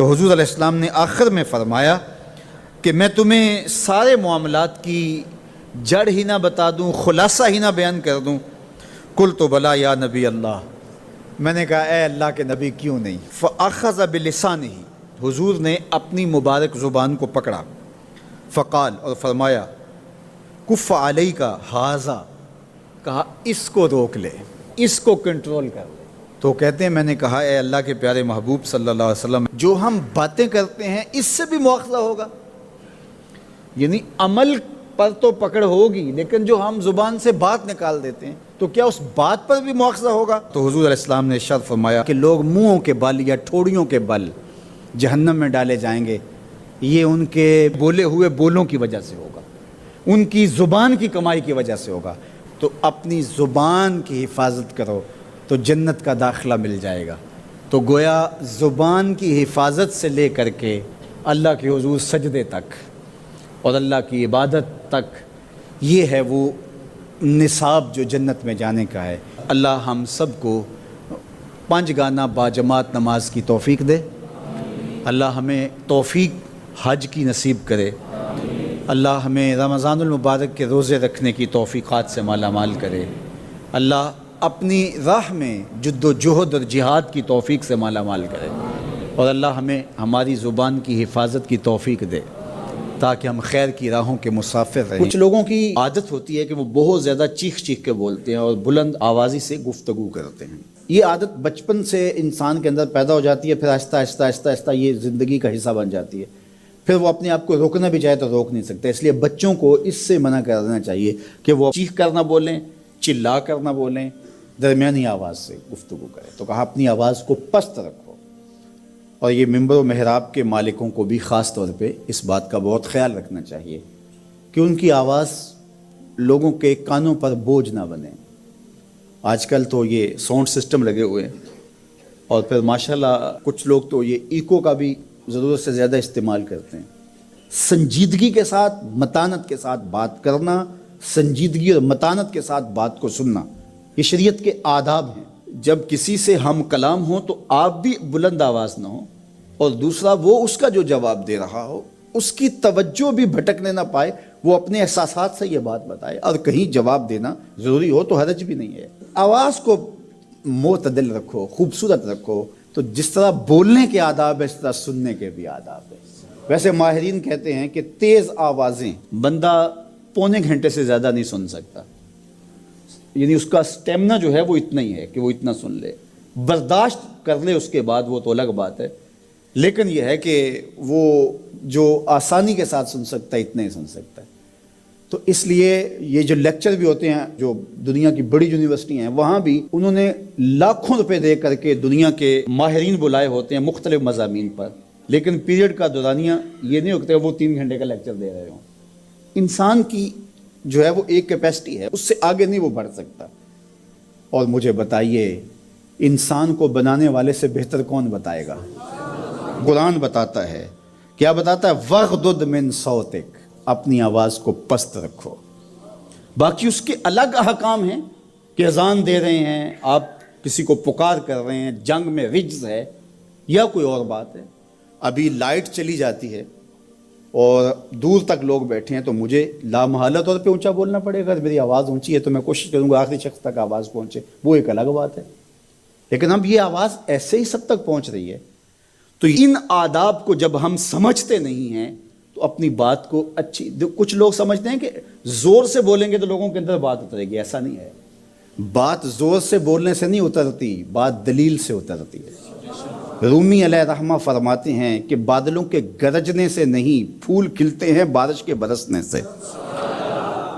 تو حضور علیہ السلام نے آخر میں فرمایا کہ میں تمہیں سارے معاملات کی جڑ ہی نہ بتا دوں، خلاصہ ہی نہ بیان کر دوں؟ قلت بلا یا نبی اللہ، میں نے کہا اے اللہ کے نبی کیوں نہیں؟ فاخذ بلسانہ، حضور نے اپنی مبارک زبان کو پکڑا، فقال، اور فرمایا، کف علیک ھذا، کہا اس کو روک لے، اس کو کنٹرول کر لے۔ تو کہتے ہیں میں نے کہا اے اللہ کے پیارے محبوب صلی اللہ علیہ وسلم، جو ہم باتیں کرتے ہیں اس سے بھی مواخذہ ہوگا؟ یعنی عمل پر تو پکڑ ہوگی، لیکن جو ہم زبان سے بات نکال دیتے ہیں تو کیا اس بات پر بھی مواخذہ ہوگا؟ تو حضور علیہ السلام نے ارشاد فرمایا کہ لوگ منہوں کے بل یا ٹھوڑیوں کے بل جہنم میں ڈالے جائیں گے، یہ ان کے بولے ہوئے بولوں کی وجہ سے ہوگا، ان کی زبان کی کمائی کی وجہ سے ہوگا۔ تو اپنی زبان کی حفاظت کرو تو جنت کا داخلہ مل جائے گا۔ تو گویا زبان کی حفاظت سے لے کر کے اللہ کے حضور سجدے تک اور اللہ کی عبادت تک، یہ ہے وہ نصاب جو جنت میں جانے کا ہے۔ اللہ ہم سب کو 5 گانا باجماعت نماز کی توفیق دے، اللہ ہمیں توفیق حج کی نصیب کرے، اللہ ہمیں رمضان المبارک کے روزے رکھنے کی توفیقات سے مالا مال کرے، اللہ اپنی راہ میں جد و جہد اور جہاد کی توفیق سے مالا مال کرے، اور اللہ ہمیں ہماری زبان کی حفاظت کی توفیق دے تاکہ ہم خیر کی راہوں کے مسافر رہیں۔ کچھ لوگوں کی عادت ہوتی ہے کہ وہ بہت زیادہ چیخ چیخ کے بولتے ہیں اور بلند آوازی سے گفتگو کرتے ہیں۔ یہ عادت بچپن سے انسان کے اندر پیدا ہو جاتی ہے، پھر آہستہ آہستہ آہستہ آہستہ یہ زندگی کا حصہ بن جاتی ہے، پھر وہ اپنے آپ کو روکنا بھی چاہے تو روک نہیں سکتے۔ اس لیے بچوں کو اس سے منع کر دینا چاہیے کہ وہ چیخ کر نہ بولیں، چلا کر نہ بولیں، درمیانی آواز سے گفتگو کریں۔ تو کہا اپنی آواز کو پست رکھو، اور یہ ممبر و محراب کے مالکوں کو بھی خاص طور پہ اس بات کا بہت خیال رکھنا چاہیے کہ ان کی آواز لوگوں کے کانوں پر بوجھ نہ بنے۔ آج کل تو یہ ساؤنڈ سسٹم لگے ہوئے ہیں، اور پھر ماشاءاللہ کچھ لوگ تو یہ ایکو کا بھی ضرورت سے زیادہ استعمال کرتے ہیں۔ سنجیدگی کے ساتھ، متانت کے ساتھ بات کرنا، سنجیدگی اور متانت کے ساتھ بات کو سننا، یہ شریعت کے آداب ہیں۔ جب کسی سے ہم کلام ہوں تو آپ بھی بلند آواز نہ ہو، اور دوسرا وہ اس کا جو جواب دے رہا ہو اس کی توجہ بھی بھٹکنے نہ پائے، وہ اپنے احساسات سے یہ بات بتائے، اور کہیں جواب دینا ضروری ہو تو حرج بھی نہیں ہے۔ آواز کو معتدل رکھو، خوبصورت رکھو، تو جس طرح بولنے کے آداب ہے اس طرح سننے کے بھی آداب ہے۔ ویسے ماہرین کہتے ہیں کہ تیز آوازیں بندہ پونے گھنٹے سے زیادہ نہیں سن سکتا، یعنی اس کا سٹیمنا جو ہے وہ اتنا ہی ہے کہ وہ اتنا سن لے، برداشت کر لے اس کے بعد وہ تو الگ بات ہے، لیکن یہ ہے کہ وہ جو آسانی کے ساتھ سن سکتا ہے اتنا ہی سن سکتا ہے۔ تو اس لیے یہ جو لیکچر بھی ہوتے ہیں جو دنیا کی بڑی یونیورسٹی ہیں، وہاں بھی انہوں نے لاکھوں روپے دے کر کے دنیا کے ماہرین بلائے ہوتے ہیں مختلف مضامین پر، لیکن پیریڈ کا دورانیہ یہ نہیں ہوتا وہ 3 گھنٹے کا لیکچر دے رہے ہوں۔ انسان کی جو ہے وہ ایک کیپیسٹی ہے، اس سے آگے نہیں وہ بڑھ سکتا۔ اور مجھے بتائیے انسان کو بنانے والے سے بہتر کون بتائے گا؟ قرآن بتاتا ہے، کیا بتاتا ہے؟ وَغْضُضْ مِنْ صَوْتِكَ، اپنی آواز کو پست رکھو۔ باقی اس کے الگ احکام ہیں کہ اذان دے رہے ہیں، آپ کسی کو پکار کر رہے ہیں، جنگ میں رجز ہے یا کوئی اور بات ہے۔ ابھی لائٹ چلی جاتی ہے اور دور تک لوگ بیٹھے ہیں تو مجھے لامحالہ طور پہ اونچا بولنا پڑے گا۔ میری آواز اونچی ہے تو میں کوشش کروں گا آخری شخص تک آواز پہنچے، وہ ایک الگ بات ہے، لیکن اب یہ آواز ایسے ہی سب تک پہنچ رہی ہے۔ تو ان آداب کو جب ہم سمجھتے نہیں ہیں تو اپنی بات کو کچھ لوگ سمجھتے ہیں کہ زور سے بولیں گے تو لوگوں کے اندر بات اترے گی، ایسا نہیں ہے۔ بات زور سے بولنے سے نہیں اترتی، بات دلیل سے اترتی ہے۔ رومی علیہ رحمہ فرماتے ہیں کہ بادلوں کے گرجنے سے نہیں، پھول کھلتے ہیں بارش کے برسنے سے۔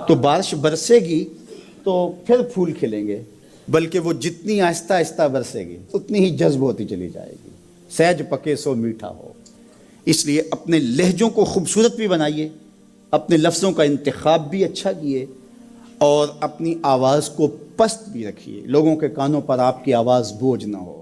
تو بارش برسے گی تو پھر پھول کھلیں گے، بلکہ وہ جتنی آہستہ آہستہ برسے گی اتنی ہی جذب ہوتی چلی جائے گی۔ سہج پکے سو میٹھا ہو۔ اس لیے اپنے لہجوں کو خوبصورت بھی بنائیے، اپنے لفظوں کا انتخاب بھی اچھا کیے، اور اپنی آواز کو پست بھی رکھیے، لوگوں کے کانوں پر آپ کی آواز بوجھ نہ ہو۔